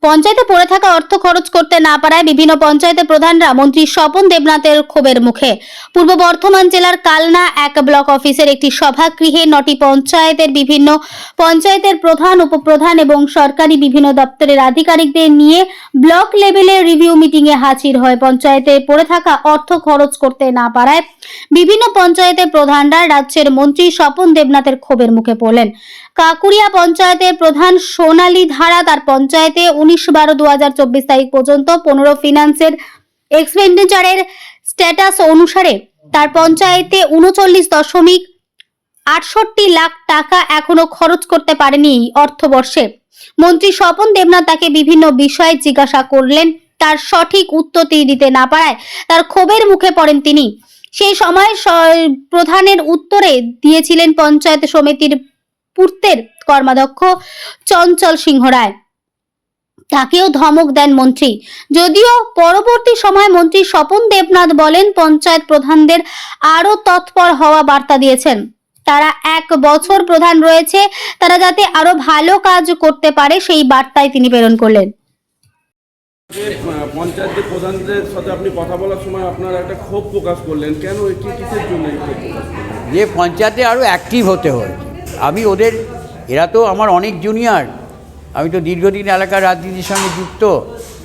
পঞ্চায়েতে পড়ে থাকা অর্থ খরচ করতে না পারায় বিভিন্ন পঞ্চায়েতের প্রধানরা মন্ত্রী স্বপন দেবনাথের ক্ষোভের মুখে। পূর্ব বর্ধমান জেলার কালনা 1 ব্লক অফিসের একটি সভাগৃহে 9টি পঞ্চায়েতের বিভিন্ন পঞ্চায়েতের প্রধান, উপপ্রধান এবং সরকারি বিভিন্ন দপ্তরের আধিকারিকদের নিয়ে ব্লক লেভেলে রিভিউ মিটিংয়ে হাজির হয় পঞ্চায়েতে পড়ে থাকা অর্থ খরচ করতে না পারায় বিভিন্ন পঞ্চায়েতের প্রধানরা রাজ্যের মন্ত্রী স্বপন দেবনাথের ক্ষোভের মুখে পড়লেন। কাকুরিয়া পঞ্চায়েতের প্রধান সোনালী ধারা তার পঞ্চায়েতে 19/12/2024 তারিখ পর্যন্ত 15 ফিনান্সের এক্সপেন্ডিচারের স্ট্যাটাস অনুসারে তার পঞ্চায়েতে 39.68 লাখ টাকা এখনো খরচ করতে পারেনি এই অর্থবর্ষে। মন্ত্রী স্বপন দেবনাথ তাকে বিভিন্ন বিষয়ে জিজ্ঞাসা করলেন, তার সঠিক উত্তর তিনি দিতে না পারায় তার ক্ষোভের মুখে পড়েন তিনি। সেই সময় প্রধানের উত্তরে দিয়েছিলেন পঞ্চায়েত সমিতির পূর্তের কর্মাধ্যক্ষ চঞ্চল সিংহ রায়। তাকেও ধমক দেন মন্ত্রী। যদিও পরবর্তী সময় মন্ত্রী স্বপন দেবনাথ বলেন, পঞ্চায়েত প্রধানদের আরো তৎপর হওয়া বার্তা দিয়েছেন। তারা 1 বছর প্রধান রয়েছে, তারা যাতে আরো ভালো কাজ করতে পারে সেই বার্তায় তিনি প্রেরণ করলেন। পঞ্চায়েতের প্রধানদের সাথে আপনি কথা বলার সময় আপনার একটা ক্ষোভ প্রকাশ করলেন, কেন এটি কিসের জন্য এই ক্ষোভ প্রকাশ করলেন? যে পঞ্চায়েতে আরও অ্যাক্টিভ হতে হয়। আমি ওদের, এরা তো আমার অনেক জুনিয়র, আমি তো দীর্ঘদিন এলাকার রাজনীতির সঙ্গে যুক্ত,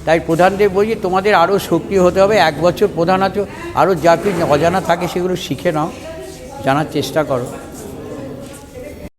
তাই প্রধানদের বলছি তোমাদের আরও সক্রিয় হতে হবে। 1 বছর প্রধান আছো, আরও যা কিছু অজানা থাকে সেগুলো শিখে নাও, জানার চেষ্টা করো।